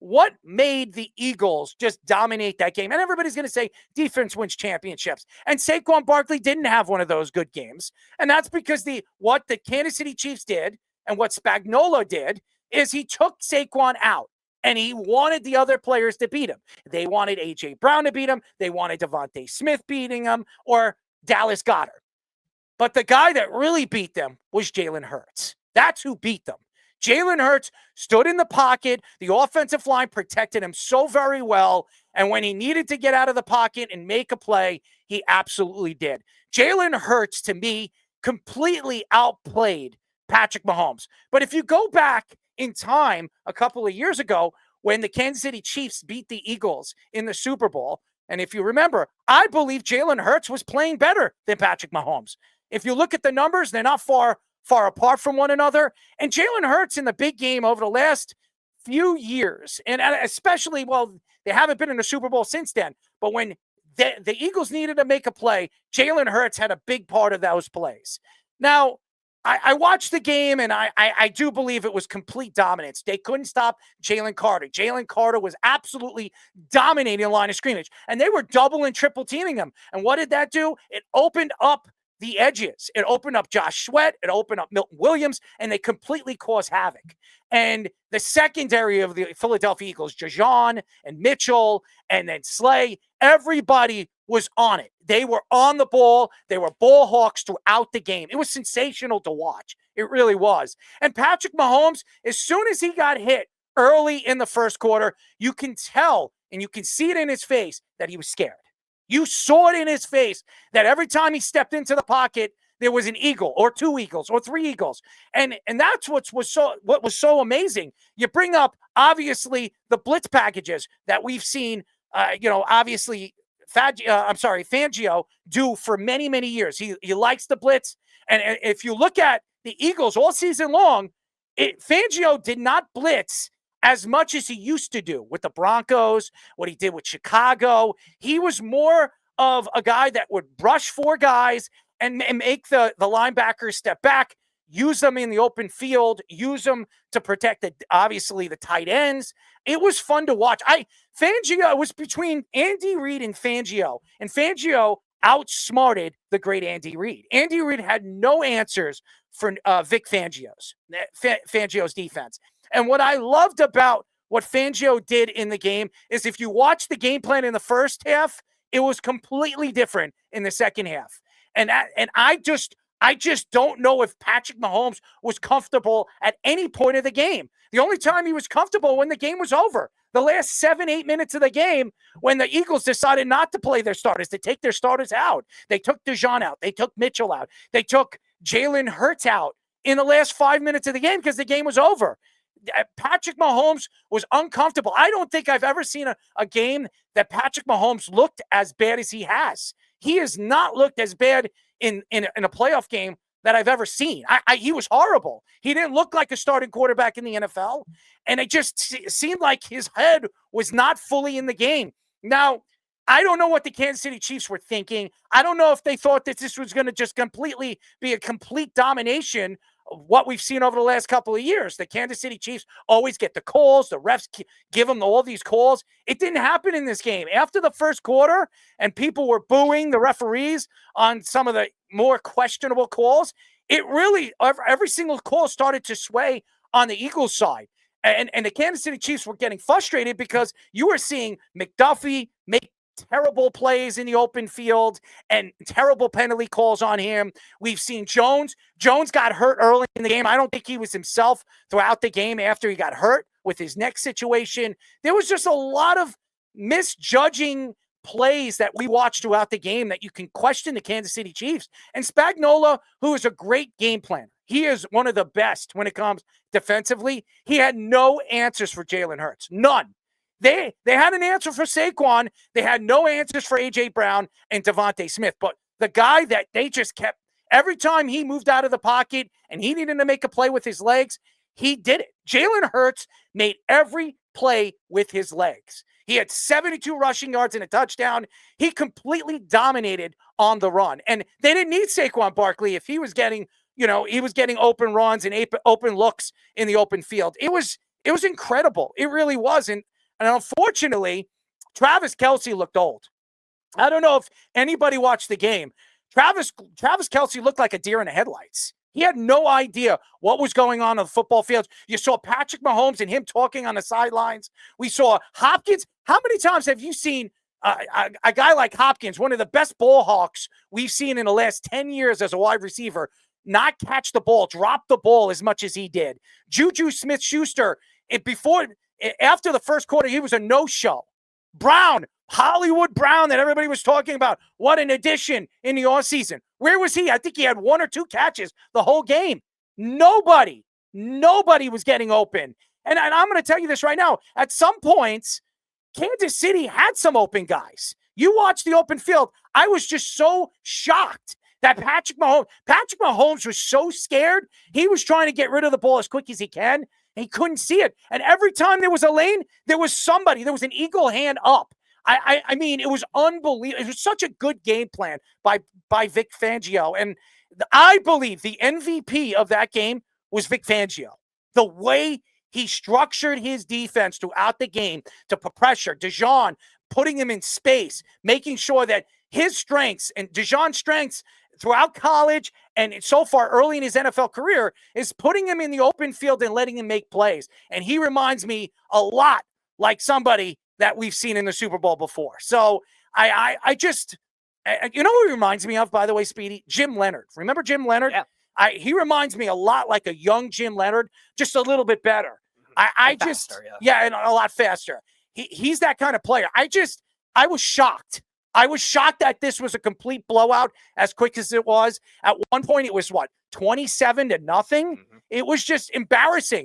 what made the Eagles just dominate that game? And everybody's going to say defense wins championships. And Saquon Barkley didn't have one of those good games. And that's because what the Kansas City Chiefs did and what Spagnuolo did is he took Saquon out. And he wanted the other players to beat him. They wanted A.J. Brown to beat him. They wanted Devontae Smith beating him or Dallas Goedert. But the guy that really beat them was Jalen Hurts. That's who beat them. Jalen Hurts stood in the pocket. The offensive line protected him so very well. And when he needed to get out of the pocket and make a play, he absolutely did. Jalen Hurts, to me, completely outplayed Patrick Mahomes. But if you go back in time a couple of years ago when the Kansas City Chiefs beat the Eagles in the Super Bowl, and if you remember, I believe Jalen Hurts was playing better than Patrick Mahomes. If you look at the numbers, they're not far apart from one another. And Jalen Hurts in the big game over the last few years, and especially, well, they haven't been in the Super Bowl since then, but when the Eagles needed to make a play, Jalen Hurts had a big part of those plays. Now, I watched the game, and I do believe it was complete dominance. They couldn't stop Jalen Carter. Jalen Carter was absolutely dominating the line of scrimmage, and they were double and triple teaming him. And what did that do? It opened up the edges. It opened up Josh Sweat. It opened up Milton Williams, and they completely caused havoc. And the secondary of the Philadelphia Eagles, Jajon and Mitchell, and then Slay, everybody was on it. They were on the ball. They were ball hawks throughout the game. It was sensational to watch. It really was. And Patrick Mahomes, as soon as he got hit early in the first quarter, you can tell and you can see it in his face that he was scared. You saw it in his face that every time he stepped into the pocket, there was an eagle or two eagles or three eagles. And that's what was so amazing. You bring up, obviously, the blitz packages that we've seen, obviously, Fangio do for many, many years. He likes the blitz. And if you look at the Eagles all season long, Fangio did not blitz as much as he used to do with the Broncos, what he did with Chicago. He was more of a guy that would brush four guys and make the linebackers step back, use them in the open field, use them to protect, obviously, the tight ends. It was fun to watch. Fangio was between Andy Reid and Fangio outsmarted the great Andy Reid. Andy Reid had no answers for Vic Fangio's defense. And what I loved about what Fangio did in the game is if you watch the game plan in the first half, it was completely different in the second half. And I just don't know if Patrick Mahomes was comfortable at any point of the game. The only time he was comfortable when the game was over. The last 7-8 minutes of the game when the Eagles decided not to play their starters, to take their starters out. They took Jajon out. They took Mitchell out. They took Jalen Hurts out in the last 5 minutes of the game because the game was over. Patrick Mahomes was uncomfortable. I don't think I've ever seen a game that Patrick Mahomes looked as bad as he has. He has not looked as bad in a playoff game that I've ever seen. He was horrible. He didn't look like a starting quarterback in the NFL, and it just seemed like his head was not fully in the game. Now, I don't know what the Kansas City Chiefs were thinking. I don't know if they thought that this was going to just completely be a complete domination of what we've seen over the last couple of years. The Kansas City Chiefs always get the calls. The refs give them all these calls. It didn't happen in this game. After the first quarter and people were booing the referees on some of the more questionable calls, it really, every single call started to sway on the Eagles side. And the Kansas City Chiefs were getting frustrated because you were seeing McDuffie make terrible plays in the open field and terrible penalty calls on him. We've seen Jones. Jones got hurt early in the game. I don't think he was himself throughout the game after he got hurt with his neck situation. There was just a lot of misjudging plays that we watched throughout the game that you can question the Kansas City Chiefs. And Spagnuolo, who is a great game planner, he is one of the best when it comes defensively. He had no answers for Jalen Hurts. None. They had an answer for Saquon. They had no answers for A.J. Brown and Devontae Smith. But the guy that they just kept, every time he moved out of the pocket and he needed to make a play with his legs, he did it. Jalen Hurts made every play with his legs. He had 72 rushing yards and a touchdown. He completely dominated on the run. And they didn't need Saquon Barkley if he was getting, he was getting open runs and open looks in the open field. It was incredible. It really was. And And unfortunately, Travis Kelce looked old. I don't know if anybody watched the game. Travis Kelce looked like a deer in the headlights. He had no idea what was going on the football field. You saw Patrick Mahomes and him talking on the sidelines. We saw Hopkins. How many times have you seen a guy like Hopkins, one of the best ball hawks we've seen in the last 10 years as a wide receiver, not catch the ball, drop the ball as much as he did? Juju Smith-Schuster, after the first quarter, he was a no-show. Brown, Hollywood Brown that everybody was talking about. What an addition in the offseason. Where was he? I think he had 1 or 2 catches the whole game. Nobody was getting open. And I'm going to tell you this right now. At some points, Kansas City had some open guys. You watch the open field. I was just so shocked that Patrick Mahomes was so scared. He was trying to get rid of the ball as quick as he can. He couldn't see it. And every time there was a lane, there was somebody. There was an eagle hand up. I mean, it was unbelievable. It was such a good game plan by Vic Fangio. And I believe the MVP of that game was Vic Fangio. The way he structured his defense throughout the game to put pressure. Dijon, putting him in space, making sure that his strengths and Dijon's strengths throughout college and so far early in his NFL career is putting him in the open field and letting him make plays. And he reminds me a lot like somebody that we've seen in the Super Bowl before. So I just, you know who he reminds me of, by the way, Speedy? Jim Leonard. Remember Jim Leonard? Yeah. He reminds me a lot like a young Jim Leonard, just a little bit better. Faster, and a lot faster. He's that kind of player. I was shocked. I was shocked that this was a complete blowout as quick as it was. At one point, it was 27-0? Mm-hmm. It was just embarrassing.